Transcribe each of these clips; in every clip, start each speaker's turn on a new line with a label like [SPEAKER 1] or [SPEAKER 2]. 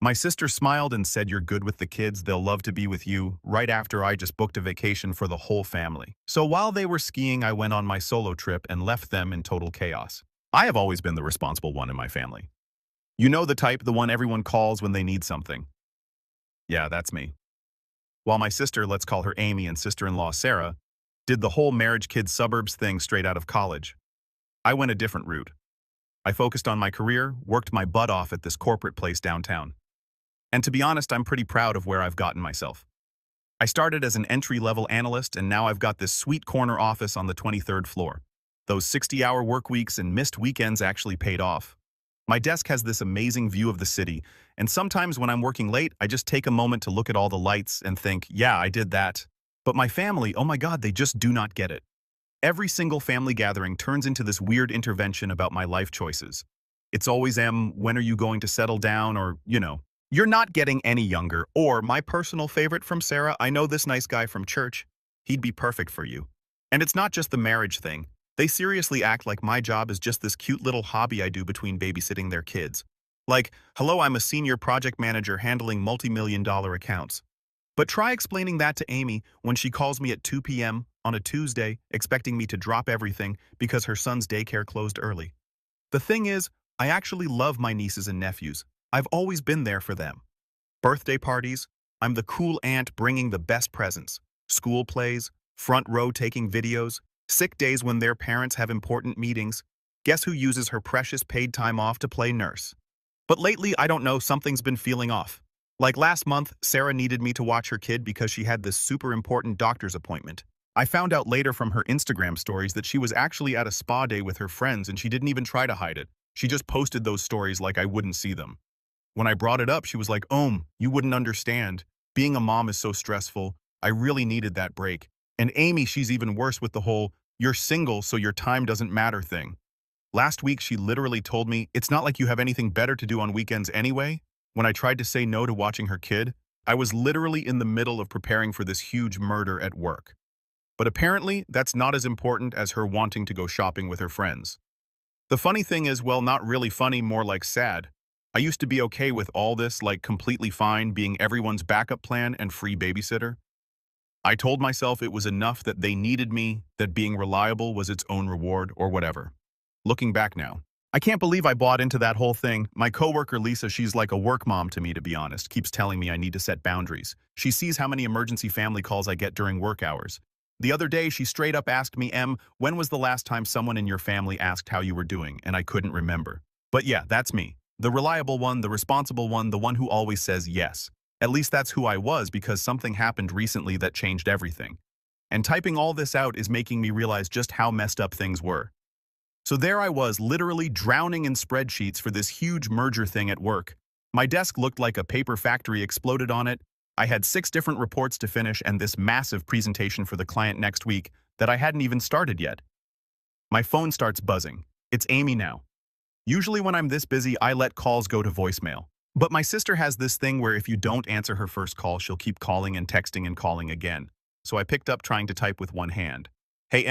[SPEAKER 1] My sister smiled and said, "You're good with the kids, they'll love to be with you," right after I just booked a vacation for the whole family. So while they were skiing, I went on my solo trip and left them in total chaos. I have always been the responsible one in my family. You know the type, the one everyone calls when they need something. Yeah, that's me. While my sister, let's call her Amy, and sister-in-law Sarah, did the whole marriage kids suburbs thing straight out of college. I went a different route. I focused on my career, worked my butt off at this corporate place downtown. And to be honest, I'm pretty proud of where I've gotten myself. I started as an entry-level analyst, and now I've got this sweet corner office on the 23rd floor. Those 60-hour work weeks and missed weekends actually paid off. My desk has this amazing view of the city, and sometimes when I'm working late, I just take a moment to look at all the lights and think, yeah, I did that. But my family, oh my God, they just do not get it. Every single family gathering turns into this weird intervention about my life choices. It's always when are you going to settle down, or, you're not getting any younger, or my personal favorite from Sarah, I know this nice guy from church. He'd be perfect for you. And it's not just the marriage thing. They seriously act like my job is just this cute little hobby I do between babysitting their kids. Like, hello, I'm a senior project manager handling multi-million-dollar accounts. But try explaining that to Amy when she calls me at 2 p.m. on a Tuesday, expecting me to drop everything because her son's daycare closed early. The thing is, I actually love my nieces and nephews. I've always been there for them. Birthday parties, I'm the cool aunt bringing the best presents. School plays, front row taking videos, sick days when their parents have important meetings. Guess who uses her precious paid time off to play nurse? But lately, I don't know, something's been feeling off. Like last month, Sarah needed me to watch her kid because she had this super important doctor's appointment. I found out later from her Instagram stories that she was actually at a spa day with her friends and she didn't even try to hide it. She just posted those stories like I wouldn't see them. When I brought it up, she was like, you wouldn't understand. Being a mom is so stressful. I really needed that break. And Amy, she's even worse with the whole, you're single so your time doesn't matter thing. Last week, she literally told me, it's not like you have anything better to do on weekends anyway. When I tried to say no to watching her kid, I was literally in the middle of preparing for this huge murder at work. But apparently, that's not as important as her wanting to go shopping with her friends. The funny thing is, well, not really funny, more like sad. I used to be okay with all this, like completely fine being everyone's backup plan and free babysitter. I told myself it was enough that they needed me, that being reliable was its own reward, or whatever. Looking back now, I can't believe I bought into that whole thing. My coworker Lisa, she's like a work mom to me, to be honest, keeps telling me I need to set boundaries. She sees how many emergency family calls I get during work hours. The other day, she straight up asked me, when was the last time someone in your family asked how you were doing? And I couldn't remember. But yeah, that's me. The reliable one, the responsible one, the one who always says yes. At least that's who I was, because something happened recently that changed everything. And typing all this out is making me realize just how messed up things were. So there I was, literally drowning in spreadsheets for this huge merger thing at work. My desk looked like a paper factory exploded on it. I had 6 different reports to finish and this massive presentation for the client next week that I hadn't even started yet. My phone starts buzzing. It's Amy now. Usually when I'm this busy, I let calls go to voicemail. But my sister has this thing where if you don't answer her first call, she'll keep calling and texting and calling again. So I picked up trying to type with one hand. Hey,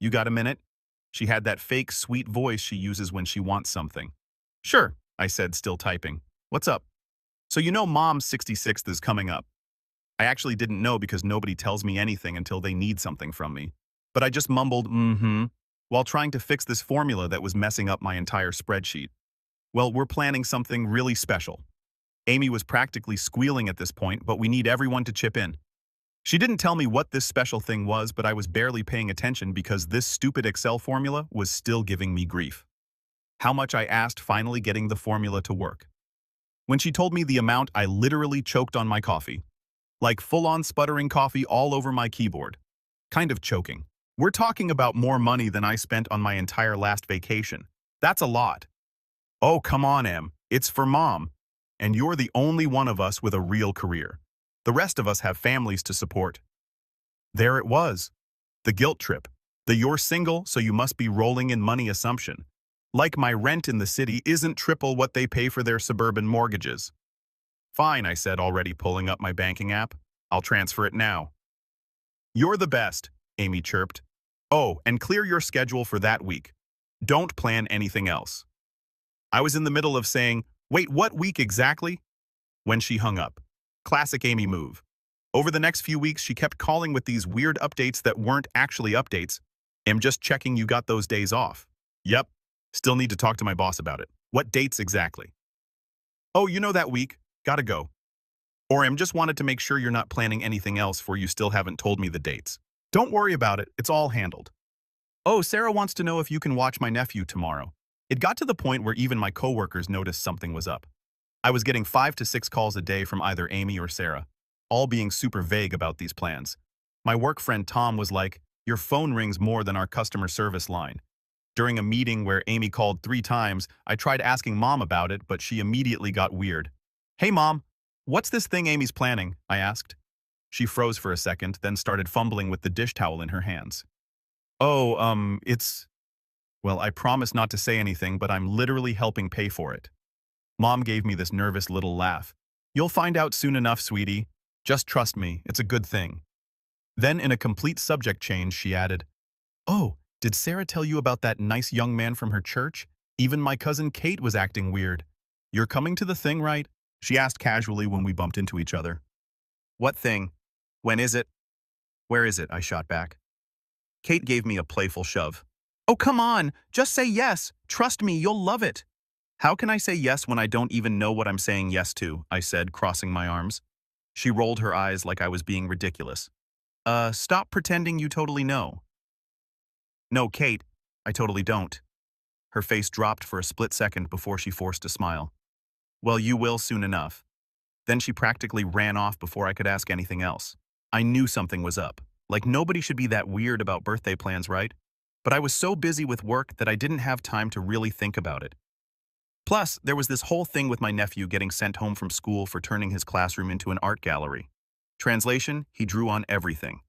[SPEAKER 1] you got a minute? She had that fake, sweet voice she uses when she wants something. Sure, I said, still typing. What's up? So you know Mom's 66th is coming up. I actually didn't know because nobody tells me anything until they need something from me. But I just mumbled, while trying to fix this formula that was messing up my entire spreadsheet. Well, we're planning something really special. Amy was practically squealing at this point, but we need everyone to chip in. She didn't tell me what this special thing was, but I was barely paying attention because this stupid Excel formula was still giving me grief. How much I asked finally getting the formula to work. When she told me the amount, I literally choked on my coffee. Like full-on sputtering coffee all over my keyboard. Kind of choking. We're talking about more money than I spent on my entire last vacation. That's a lot. Oh, come on, it's for Mom. And you're the only one of us with a real career. The rest of us have families to support. There it was. The guilt trip. The you're single, so you must be rolling in money assumption. Like my rent in the city isn't triple what they pay for their suburban mortgages. Fine, I said, already pulling up my banking app. I'll transfer it now. You're the best, Amy chirped. Oh, and clear your schedule for that week. Don't plan anything else. I was in the middle of saying, wait, what week exactly? when she hung up. Classic Amy move. Over the next few weeks, she kept calling with these weird updates that weren't actually updates. I'm just checking you got those days off. Yep. Still need to talk to my boss about it. What dates exactly? Oh, you know that week. Gotta go. Or I'm just wanted to make sure you're not planning anything else for you still haven't told me the dates. Don't worry about it. It's all handled. Oh, Sarah wants to know if you can watch my nephew tomorrow. It got to the point where even my coworkers noticed something was up. I was getting 5 to 6 calls a day from either Amy or Sarah, all being super vague about these plans. My work friend Tom was like, "Your phone rings more than our customer service line." During a meeting where Amy called 3 times, I tried asking Mom about it, but she immediately got weird. "Hey Mom, what's this thing Amy's planning?" I asked. She froze for a second, then started fumbling with the dish towel in her hands. "Oh, well, I promise not to say anything, but I'm literally helping pay for it." Mom gave me this nervous little laugh. "You'll find out soon enough, sweetie. Just trust me, it's a good thing." Then in a complete subject change, she added, "Oh, did Sarah tell you about that nice young man from her church? Even my cousin Kate was acting weird. You're coming to the thing, right?" She asked casually when we bumped into each other. "What thing? When is it? Where is it?" I shot back. Kate gave me a playful shove. "Oh, come on, just say yes. Trust me, you'll love it." "How can I say yes when I don't even know what I'm saying yes to?" I said, crossing my arms. She rolled her eyes like I was being ridiculous. Stop pretending you totally know." "No, Kate, I totally don't." Her face dropped for a split second before she forced a smile. "Well, you will soon enough." Then she practically ran off before I could ask anything else. I knew something was up. Like, nobody should be that weird about birthday plans, right? But I was so busy with work that I didn't have time to really think about it. Plus, there was this whole thing with my nephew getting sent home from school for turning his classroom into an art gallery. Translation, he drew on everything.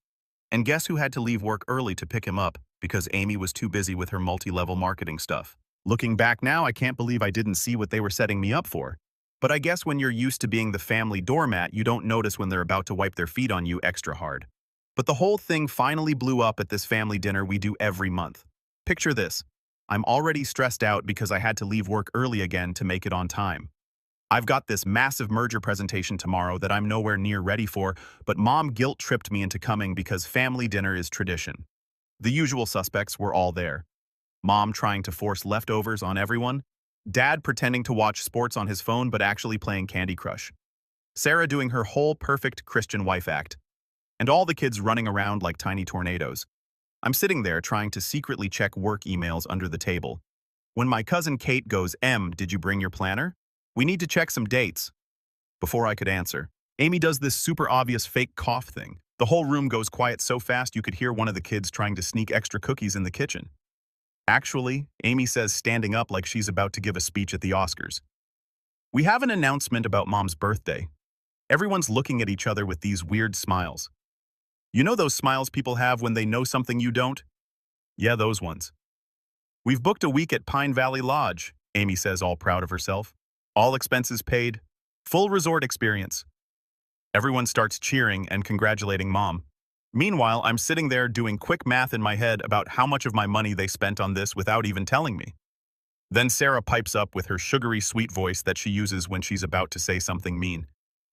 [SPEAKER 1] And guess who had to leave work early to pick him up because Amy was too busy with her multi-level marketing stuff. Looking back now, I can't believe I didn't see what they were setting me up for. But I guess when you're used to being the family doormat, you don't notice when they're about to wipe their feet on you extra hard. But the whole thing finally blew up at this family dinner we do every month. Picture this. I'm already stressed out because I had to leave work early again to make it on time. I've got this massive merger presentation tomorrow that I'm nowhere near ready for, but Mom guilt-tripped me into coming because family dinner is tradition. The usual suspects were all there. Mom trying to force leftovers on everyone. Dad pretending to watch sports on his phone but actually playing Candy Crush. Sarah doing her whole perfect Christian wife act. And all the kids running around like tiny tornadoes. I'm sitting there trying to secretly check work emails under the table. When my cousin Kate goes, "Did you bring your planner? We need to check some dates." Before I could answer, Amy does this super obvious fake cough thing. The whole room goes quiet so fast you could hear one of the kids trying to sneak extra cookies in the kitchen. Actually, Amy says standing up like she's about to give a speech at the Oscars. We have an announcement about Mom's birthday. Everyone's looking at each other with these weird smiles. You know those smiles people have when they know something you don't? Yeah, those ones. "We've booked a week at Pine Valley Lodge," Amy says, all proud of herself. "All expenses paid. Full resort experience." Everyone starts cheering and congratulating Mom. Meanwhile, I'm sitting there doing quick math in my head about how much of my money they spent on this without even telling me. Then Sarah pipes up with her sugary sweet voice that she uses when she's about to say something mean.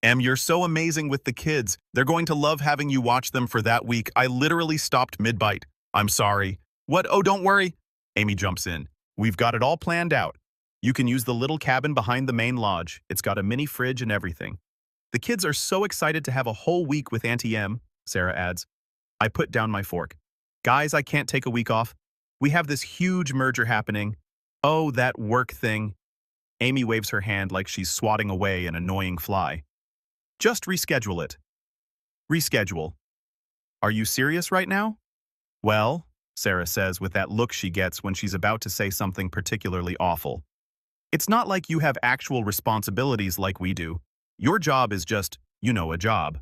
[SPEAKER 1] You're so amazing with the kids. They're going to love having you watch them for that week. I literally stopped mid-bite. I'm sorry." "What? Oh, don't worry." Amy jumps in. "We've got it all planned out. You can use the little cabin behind the main lodge. It's got a mini fridge and everything." "The kids are so excited to have a whole week with Auntie Em," Sarah adds. I put down my fork. "Guys, I can't take a week off. We have this huge merger happening." "Oh, that work thing." Amy waves her hand like she's swatting away an annoying fly. "Just reschedule it." "Reschedule. Are you serious right now?" "Well," Sarah says with that look she gets when she's about to say something particularly awful. "It's not like you have actual responsibilities like we do. Your job is just, a job."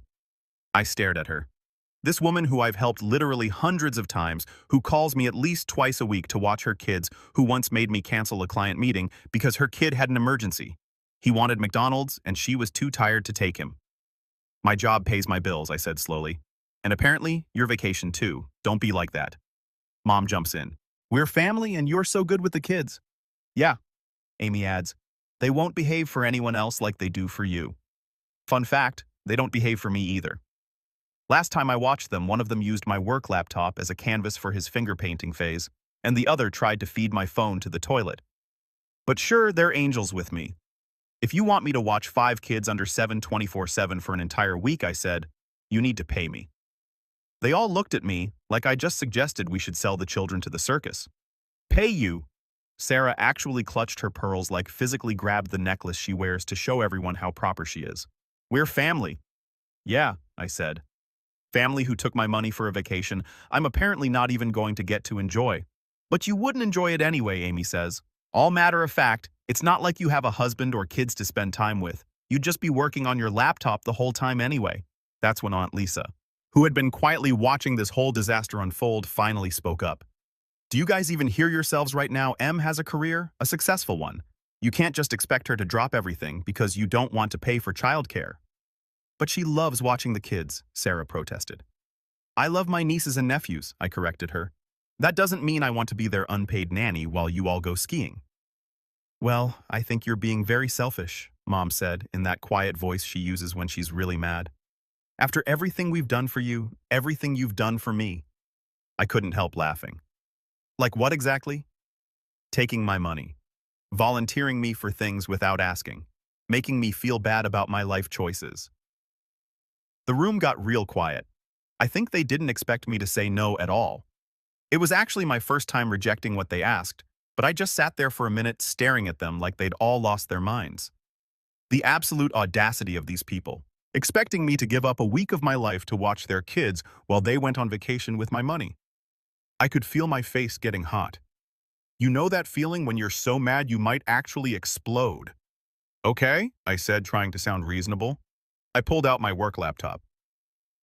[SPEAKER 1] I stared at her. This woman who I've helped literally hundreds of times, who calls me at least twice a week to watch her kids, who once made me cancel a client meeting because her kid had an emergency. He wanted McDonald's and she was too tired to take him. "My job pays my bills," I said slowly. "And apparently, your vacation too. Don't be like that." Mom jumps in. "We're family and you're so good with the kids." "Yeah," Amy adds. "They won't behave for anyone else like they do for you." Fun fact, they don't behave for me either. Last time I watched them, one of them used my work laptop as a canvas for his finger painting phase, and the other tried to feed my phone to the toilet. But sure, they're angels with me. If you want me to watch 5 kids under 7 24/7 for an entire week, I said, you need to pay me. They all looked at me like I just suggested we should sell the children to the circus. Pay you? Sarah actually clutched her pearls, like physically grabbed the necklace she wears to show everyone how proper she is. We're family. Yeah, I said. Family who took my money for a vacation I'm apparently not even going to get to enjoy. But you wouldn't enjoy it anyway, Amy says. All matter of fact, it's not like you have a husband or kids to spend time with. You'd just be working on your laptop the whole time anyway. That's when Aunt Lisa, who had been quietly watching this whole disaster unfold, finally spoke up. Do you guys even hear yourselves right now? Em has a career, a successful one. You can't just expect her to drop everything because you don't want to pay for childcare. But she loves watching the kids, Sarah protested. I love my nieces and nephews, I corrected her. That doesn't mean I want to be their unpaid nanny while you all go skiing. Well, I think you're being very selfish, Mom said in that quiet voice she uses when she's really mad. After everything we've done for you, everything you've done for me. I couldn't help laughing. Like what exactly? Taking my money. Volunteering me for things without asking. Making me feel bad about my life choices. The room got real quiet. I think they didn't expect me to say no at all. It was actually my first time rejecting what they asked, but I just sat there for a minute staring at them like they'd all lost their minds. The absolute audacity of these people, expecting me to give up a week of my life to watch their kids while they went on vacation with my money. I could feel my face getting hot. You know that feeling when you're so mad you might actually explode? Okay, I said, trying to sound reasonable. I pulled out my work laptop.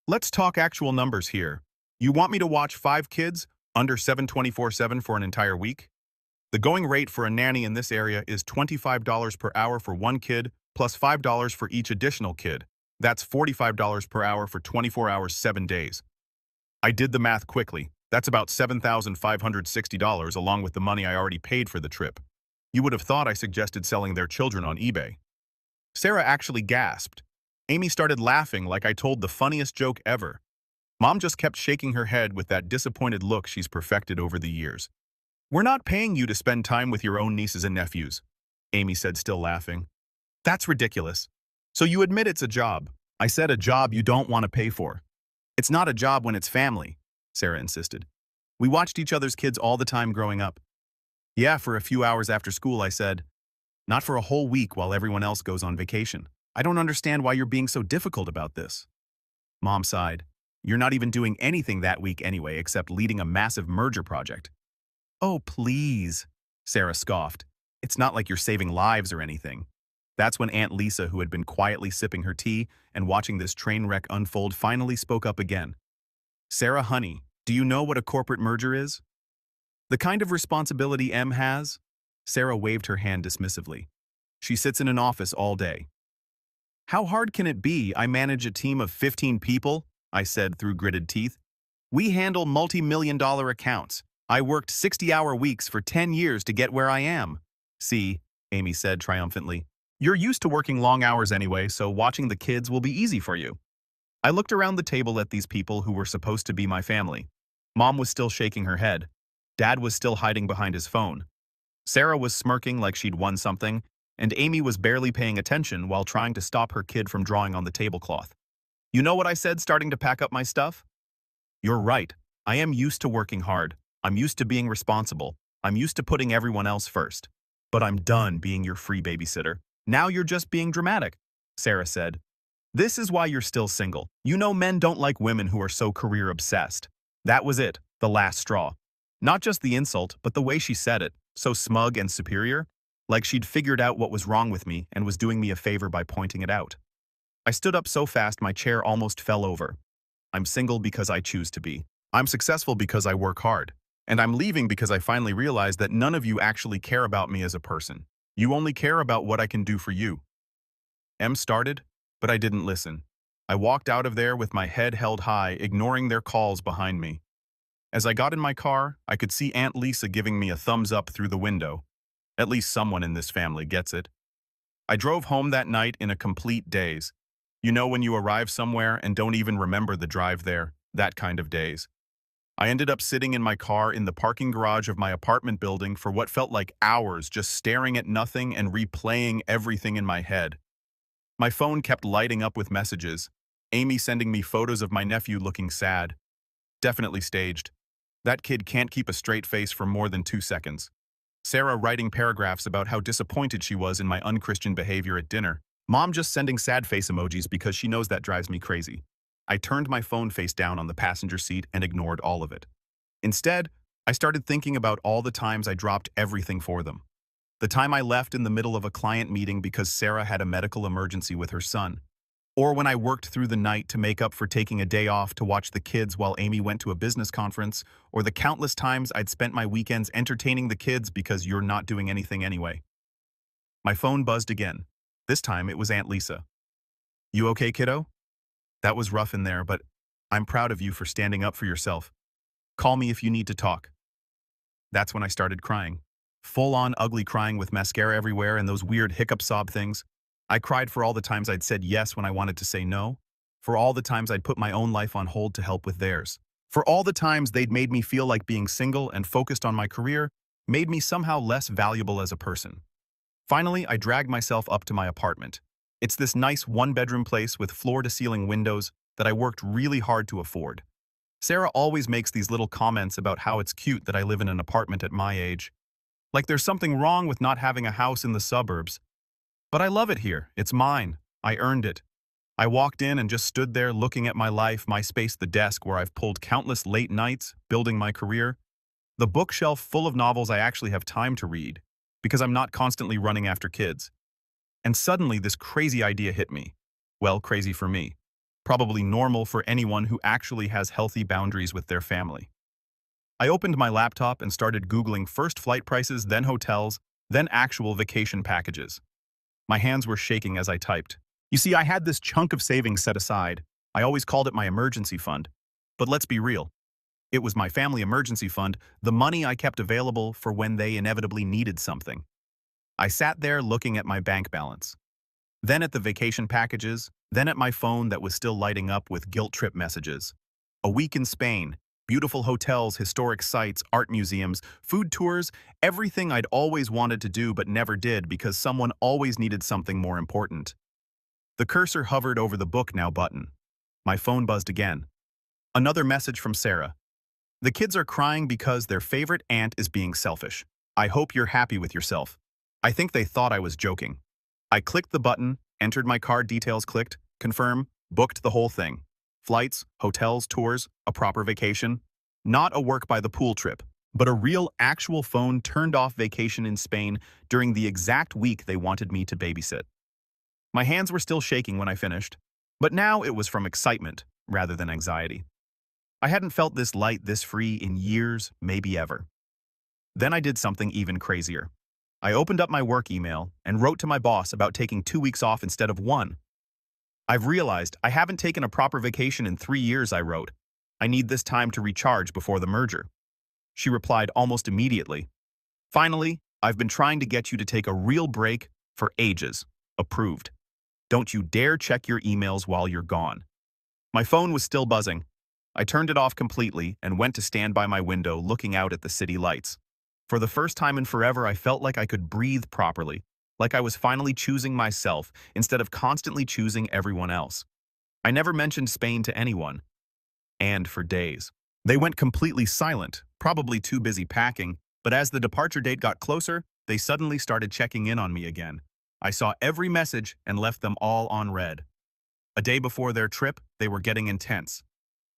[SPEAKER 1] Let's talk actual numbers here. You want me to watch 5 kids under 7 24/7 for an entire week? The going rate for a nanny in this area is $25 per hour for 1 kid, plus $5 for each additional kid. That's $45 per hour for 24 hours, 7 days. I did the math quickly. That's about $7,560 along with the money I already paid for the trip. You would have thought I suggested selling their children on eBay. Sarah actually gasped. Amy started laughing like I told the funniest joke ever. Mom just kept shaking her head with that disappointed look she's perfected over the years. We're not paying you to spend time with your own nieces and nephews, Amy said, still laughing. That's ridiculous. So you admit it's a job. I said a job you don't want to pay for. It's not a job when it's family, Sarah insisted. We watched each other's kids all the time growing up. Yeah, for a few hours after school, I said. Not for a whole week while everyone else goes on vacation. I don't understand why you're being so difficult about this. Mom sighed. You're not even doing anything that week anyway except leading a massive merger project. Oh, please, Sarah scoffed. It's not like you're saving lives or anything. That's when Aunt Lisa, who had been quietly sipping her tea and watching this train wreck unfold, finally spoke up again. Sarah, honey, do you know what a corporate merger is? The kind of responsibility Em has? Sarah waved her hand dismissively. She sits in an office all day. How hard can it be? I manage a team of 15 people, I said through gritted teeth. We handle multi-million-dollar accounts. I worked 60-hour weeks for 10 years to get where I am. See, Amy said triumphantly. You're used to working long hours anyway, so watching the kids will be easy for you. I looked around the table at these people who were supposed to be my family. Mom was still shaking her head. Dad was still hiding behind his phone. Sarah was smirking like she'd won something, and Amy was barely paying attention while trying to stop her kid from drawing on the tablecloth. You know what I said, starting to pack up my stuff? You're right. I am used to working hard. I'm used to being responsible. I'm used to putting everyone else first. But I'm done being your free babysitter. Now you're just being dramatic, Sarah said. This is why you're still single. You know men don't like women who are so career-obsessed. That was it, the last straw. Not just the insult, but the way she said it, so smug and superior, like she'd figured out what was wrong with me and was doing me a favor by pointing it out. I stood up so fast my chair almost fell over. I'm single because I choose to be. I'm successful because I work hard. And I'm leaving because I finally realized that none of you actually care about me as a person. You only care about what I can do for you. Em started, but I didn't listen. I walked out of there with my head held high, ignoring their calls behind me. As I got in my car, I could see Aunt Lisa giving me a thumbs up through the window. At least someone in this family gets it. I drove home that night in a complete daze. You know when you arrive somewhere and don't even remember the drive there, that kind of days. I ended up sitting in my car in the parking garage of my apartment building for what felt like hours, just staring at nothing and replaying everything in my head. My phone kept lighting up with messages. Amy sending me photos of my nephew looking sad. Definitely staged. That kid can't keep a straight face for more than 2 seconds. Sarah writing paragraphs about how disappointed she was in my unchristian behavior at dinner. Mom just sending sad face emojis because she knows that drives me crazy. I turned my phone face down on the passenger seat and ignored all of it. Instead, I started thinking about all the times I dropped everything for them. The time I left in the middle of a client meeting because Sarah had a medical emergency with her son. Or when I worked through the night to make up for taking a day off to watch the kids while Amy went to a business conference, or the countless times I'd spent my weekends entertaining the kids because you're not doing anything anyway. My phone buzzed again. This time it was Aunt Lisa. "You okay, kiddo? That was rough in there, but I'm proud of you for standing up for yourself. Call me if you need to talk." That's when I started crying. Full-on ugly crying with mascara everywhere and those weird hiccup sob things. I cried for all the times I'd said yes when I wanted to say no, for all the times I'd put my own life on hold to help with theirs, for all the times they'd made me feel like being single and focused on my career made me somehow less valuable as a person. Finally, I dragged myself up to my apartment. It's this nice one-bedroom place with floor-to-ceiling windows that I worked really hard to afford. Sarah always makes these little comments about how it's cute that I live in an apartment at my age. Like there's something wrong with not having a house in the suburbs. But I love it here. It's mine. I earned it. I walked in and just stood there looking at my life, my space, the desk where I've pulled countless late nights, building my career, the bookshelf full of novels I actually have time to read, because I'm not constantly running after kids. And suddenly this crazy idea hit me. Well, crazy for me. Probably normal for anyone who actually has healthy boundaries with their family. I opened my laptop and started Googling first flight prices, then hotels, then actual vacation packages. My hands were shaking as I typed. You see, I had this chunk of savings set aside. I always called it my emergency fund. But let's be real. It was my family emergency fund, the money I kept available for when they inevitably needed something. I sat there looking at my bank balance, then at the vacation packages, then at my phone that was still lighting up with guilt trip messages. A week in Spain, beautiful hotels, historic sites, art museums, food tours, everything I'd always wanted to do but never did because someone always needed something more important. The cursor hovered over the book now button. My phone buzzed again. Another message from Sarah. "The kids are crying because their favorite aunt is being selfish. I hope you're happy with yourself." I think they thought I was joking. I clicked the button, entered my card details, clicked, confirm, booked the whole thing. Flights, hotels, tours, a proper vacation. Not a work by the pool trip, but a real actual phone turned off vacation in Spain during the exact week they wanted me to babysit. My hands were still shaking when I finished, but now it was from excitement rather than anxiety. I hadn't felt this light, this free in years, maybe ever. Then I did something even crazier. I opened up my work email and wrote to my boss about taking 2 weeks off instead of 1. "I've realized I haven't taken a proper vacation in 3 years," I wrote. "I need this time to recharge before the merger." She replied almost immediately. "Finally, I've been trying to get you to take a real break for ages. Approved. Don't you dare check your emails while you're gone." My phone was still buzzing. I turned it off completely and went to stand by my window looking out at the city lights. For the first time in forever, I felt like I could breathe properly, like I was finally choosing myself instead of constantly choosing everyone else. I never mentioned Spain to anyone. And for days. They went completely silent, probably too busy packing, but as the departure date got closer, they suddenly started checking in on me again. I saw every message and left them all on read. A day before their trip, they were getting intense.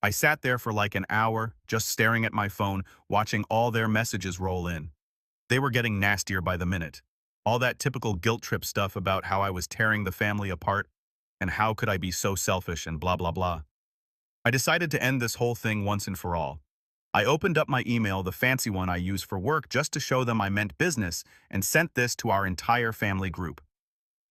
[SPEAKER 1] I sat there for like an hour, just staring at my phone, watching all their messages roll in. They were getting nastier by the minute. All that typical guilt trip stuff about how I was tearing the family apart, and how could I be so selfish and blah blah blah. I decided to end this whole thing once and for all. I opened up my email, the fancy one I use for work, just to show them I meant business, and sent this to our entire family group.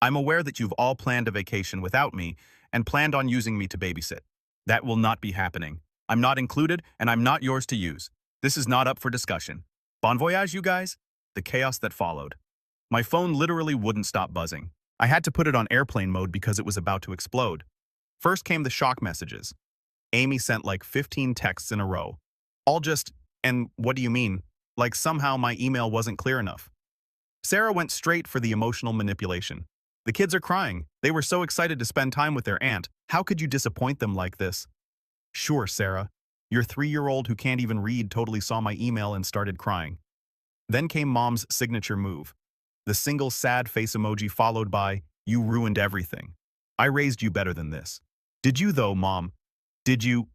[SPEAKER 1] "I'm aware that you've all planned a vacation without me, and planned on using me to babysit. That will not be happening. I'm not included, and I'm not yours to use. This is not up for discussion. Bon voyage, you guys." The chaos that followed. My phone literally wouldn't stop buzzing. I had to put it on airplane mode because it was about to explode. First came the shock messages. Amy sent like 15 texts in a row. All just, and what do you mean? Like somehow my email wasn't clear enough. Sarah went straight for the emotional manipulation. The kids are crying. They were so excited to spend time with their aunt. How could you disappoint them like this? Sure, Sarah. Your 3-year-old who can't even read totally saw my email and started crying. Then came Mom's signature move. The single sad face emoji followed by, "You ruined everything. I raised you better than this." Did you though, Mom? Did you?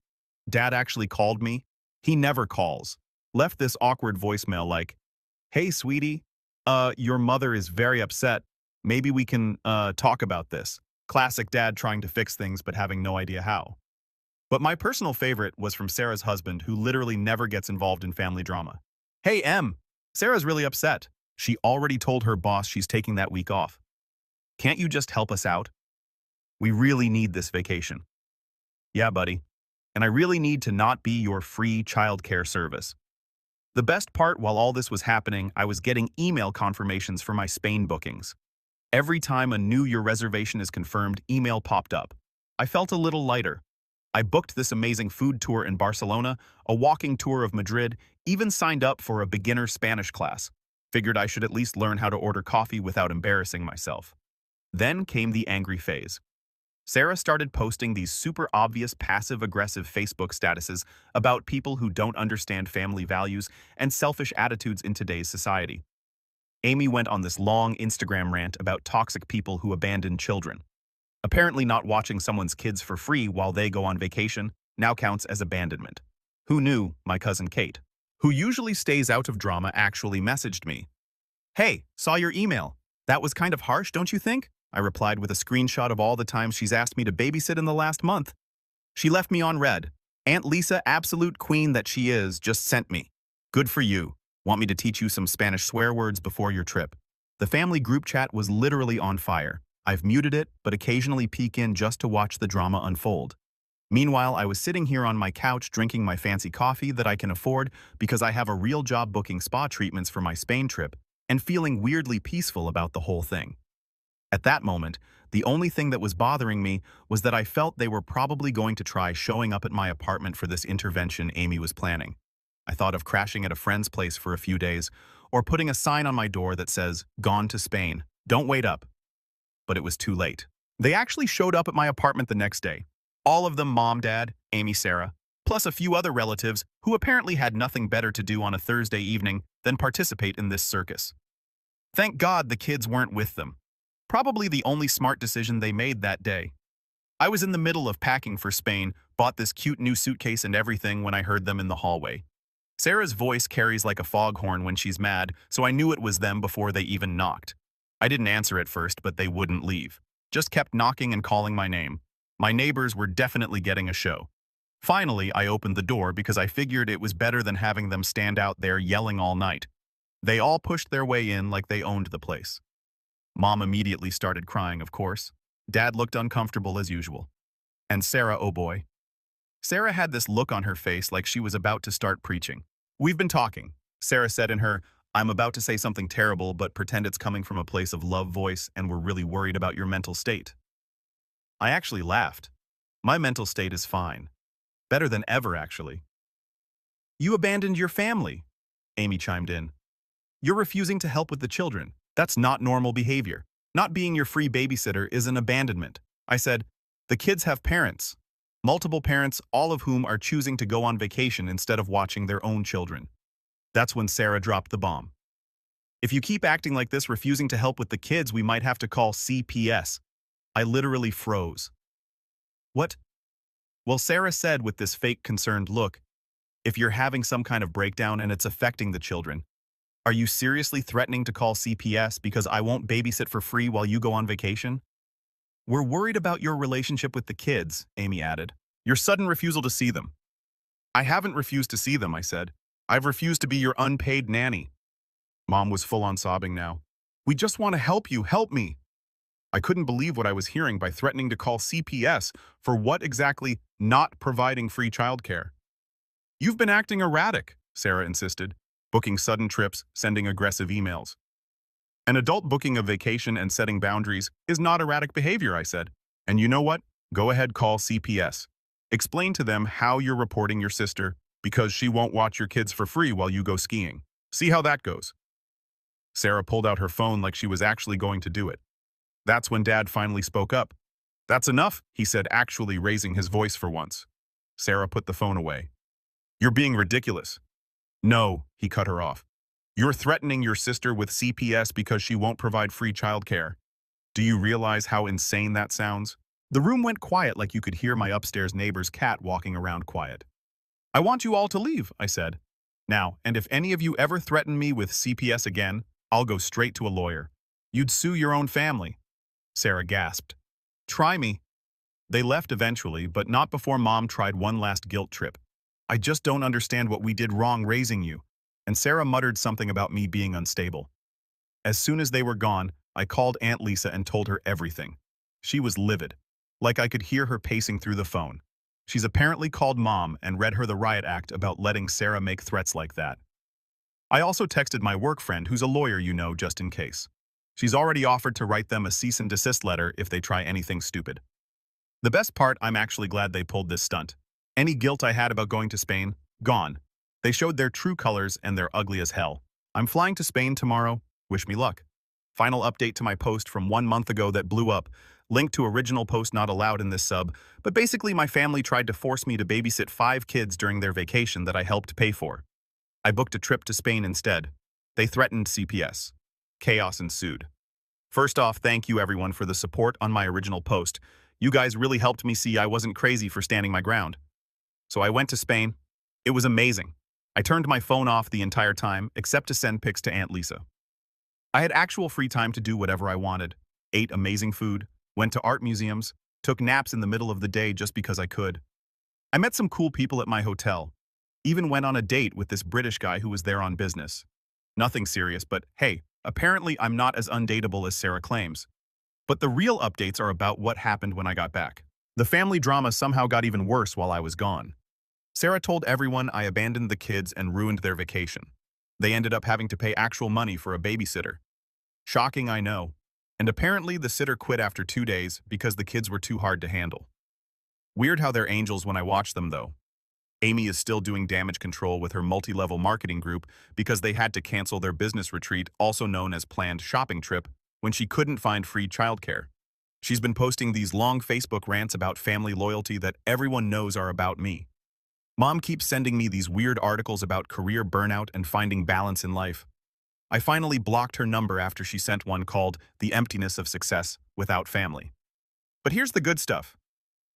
[SPEAKER 1] Dad actually called me. He never calls. Left this awkward voicemail like, "Hey, sweetie, your mother is very upset. Maybe we can, talk about this." Classic dad trying to fix things but having no idea how. But my personal favorite was from Sarah's husband, who literally never gets involved in family drama. "Hey, Em, Sarah's really upset. She already told her boss she's taking that week off. Can't you just help us out? We really need this vacation." "Yeah, buddy. And I really need to not be your free childcare service." The best part while all this was happening, I was getting email confirmations for my Spain bookings. Every time a New Year reservation is confirmed, email popped up. I felt a little lighter. I booked this amazing food tour in Barcelona, a walking tour of Madrid, even signed up for a beginner Spanish class. Figured I should at least learn how to order coffee without embarrassing myself. Then came the angry phase. Sarah started posting these super obvious passive-aggressive Facebook statuses about people who don't understand family values and selfish attitudes in today's society. Amy went on this long Instagram rant about toxic people who abandon children. Apparently not watching someone's kids for free while they go on vacation now counts as abandonment. Who knew? My cousin Kate, who usually stays out of drama, actually messaged me. "Hey, saw your email. That was kind of harsh, don't you think?" I replied with a screenshot of all the times she's asked me to babysit in the last month. She left me on red. Aunt Lisa, absolute queen that she is, just sent me. "Good for you. Want me to teach you some Spanish swear words before your trip?" The family group chat was literally on fire. I've muted it, but occasionally peek in just to watch the drama unfold. Meanwhile, I was sitting here on my couch drinking my fancy coffee that I can afford because I have a real job booking spa treatments for my Spain trip and feeling weirdly peaceful about the whole thing. At that moment, the only thing that was bothering me was that I felt they were probably going to try showing up at my apartment for this intervention Amy was planning. I thought of crashing at a friend's place for a few days or putting a sign on my door that says, "Gone to Spain. Don't wait up." But it was too late. They actually showed up at my apartment the next day. All of them Mom, Dad, Amy, Sarah, plus a few other relatives who apparently had nothing better to do on a Thursday evening than participate in this circus. Thank God the kids weren't with them. Probably the only smart decision they made that day. I was in the middle of packing for Spain, bought this cute new suitcase and everything when I heard them in the hallway. Sarah's voice carries like a foghorn when she's mad, so I knew it was them before they even knocked. I didn't answer at first, but they wouldn't leave. Just kept knocking and calling my name. My neighbors were definitely getting a show. Finally, I opened the door because I figured it was better than having them stand out there yelling all night. They all pushed their way in like they owned the place. Mom immediately started crying, of course. Dad looked uncomfortable as usual. And Sarah, oh boy. Sarah had this look on her face like she was about to start preaching. "We've been talking," Sarah said in her, "I'm about to say something terrible, but pretend it's coming from a place of love voice and we're really worried about your mental state." I actually laughed. My mental state is fine. Better than ever, actually. "You abandoned your family," Amy chimed in. "You're refusing to help with the children. That's not normal behavior. Not being your free babysitter is an abandonment." I said, "The kids have parents. Multiple parents, all of whom are choosing to go on vacation instead of watching their own children." That's when Sarah dropped the bomb. "If you keep acting like this, refusing to help with the kids, we might have to call CPS." I literally froze. "What?" Well, Sarah said with this fake concerned look, "If you're having some kind of breakdown and it's affecting the children, are you seriously threatening to call CPS because I won't babysit for free while you go on vacation?" "We're worried about your relationship with the kids," Amy added. "Your sudden refusal to see them." "I haven't refused to see them," I said. "I've refused to be your unpaid nanny." Mom was full on sobbing now. "We just want to help you. Help me." I couldn't believe what I was hearing by threatening to call CPS for what exactly? Not providing free childcare. "You've been acting erratic," Sarah insisted, booking sudden trips, sending aggressive emails. "An adult booking a vacation and setting boundaries is not erratic behavior," I said. "And you know what? Go ahead, call CPS. Explain to them how you're reporting your sister because she won't watch your kids for free while you go skiing. See how that goes. Sarah pulled out her phone like she was actually going to do it. That's when Dad finally spoke up. That's enough, he said, actually raising his voice for once. Sarah put the phone away. You're being ridiculous. No, he cut her off. You're threatening your sister with CPS because she won't provide free childcare. Do you realize how insane that sounds? The room went quiet like you could hear my upstairs neighbor's cat walking around quiet. I want you all to leave, I said. Now, and if any of you ever threaten me with CPS again, I'll go straight to a lawyer. You'd sue your own family. Sarah gasped. Try me. They left eventually, but not before Mom tried one last guilt trip. I just don't understand what we did wrong raising you. And Sarah muttered something about me being unstable. As soon as they were gone, I called Aunt Lisa and told her everything. She was livid. Like I could hear her pacing through the phone. She's apparently called Mom and read her the riot act about letting Sarah make threats like that. I also texted my work friend, who's a lawyer, just in case. She's already offered to write them a cease and desist letter if they try anything stupid. The best part, I'm actually glad they pulled this stunt. Any guilt I had about going to Spain, gone. They showed their true colors and they're ugly as hell. I'm flying to Spain tomorrow. Wish me luck. Final update to my post from 1 month ago that blew up. Link to original post not allowed in this sub, but basically my family tried to force me to babysit 5 kids during their vacation that I helped pay for. I booked a trip to Spain instead. They threatened CPS. Chaos ensued. First off, thank you everyone for the support on my original post. You guys really helped me see I wasn't crazy for standing my ground. So I went to Spain. It was amazing. I turned my phone off the entire time, except to send pics to Aunt Lisa. I had actual free time to do whatever I wanted, ate amazing food, went to art museums, took naps in the middle of the day just because I could. I met some cool people at my hotel, even went on a date with this British guy who was there on business. Nothing serious, but hey, apparently I'm not as undateable as Sarah claims. But the real updates are about what happened when I got back. The family drama somehow got even worse while I was gone. Sarah told everyone I abandoned the kids and ruined their vacation. They ended up having to pay actual money for a babysitter. Shocking, I know. And apparently the sitter quit after 2 days because the kids were too hard to handle. Weird how they're angels when I watch them, though. Amy is still doing damage control with her multi-level marketing group because they had to cancel their business retreat, also known as planned shopping trip, when she couldn't find free childcare. She's been posting these long Facebook rants about family loyalty that everyone knows are about me. Mom keeps sending me these weird articles about career burnout and finding balance in life. I finally blocked her number after she sent one called The Emptiness of Success Without Family. But here's the good stuff.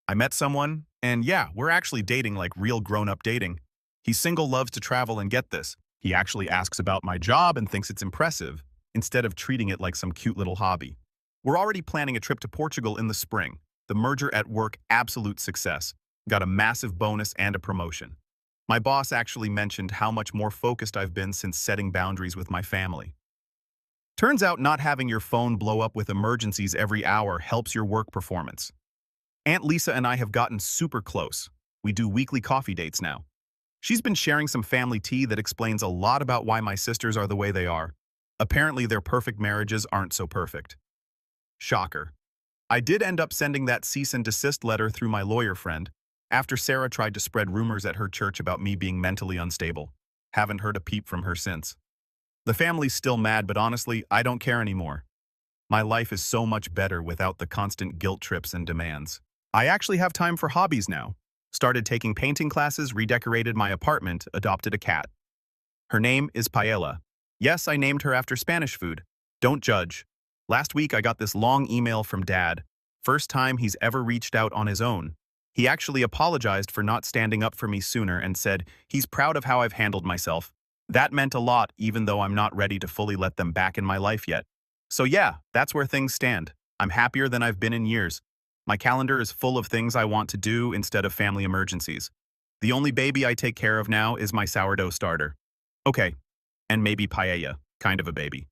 [SPEAKER 1] I met someone, and yeah, we're actually dating like real grown-up dating. He's single, loves to travel, and get this, he actually asks about my job and thinks it's impressive, instead of treating it like some cute little hobby. We're already planning a trip to Portugal in the spring. The merger at work, absolute success. Got a massive bonus and a promotion. My boss actually mentioned how much more focused I've been since setting boundaries with my family. Turns out not having your phone blow up with emergencies every hour helps your work performance. Aunt Lisa and I have gotten super close. We do weekly coffee dates now. She's been sharing some family tea that explains a lot about why my sisters are the way they are. Apparently their perfect marriages aren't so perfect. Shocker. I did end up sending that cease and desist letter through my lawyer friend, after Sarah tried to spread rumors at her church about me being mentally unstable. Haven't heard a peep from her since. The family's still mad, but honestly, I don't care anymore. My life is so much better without the constant guilt trips and demands. I actually have time for hobbies now. Started taking painting classes, redecorated my apartment, adopted a cat. Her name is Paella. Yes, I named her after Spanish food. Don't judge. Last week I got this long email from Dad. First time he's ever reached out on his own. He actually apologized for not standing up for me sooner and said he's proud of how I've handled myself. That meant a lot, even though I'm not ready to fully let them back in my life yet. So yeah, that's where things stand. I'm happier than I've been in years. My calendar is full of things I want to do instead of family emergencies. The only baby I take care of now is my sourdough starter. Okay, and maybe paella, kind of a baby.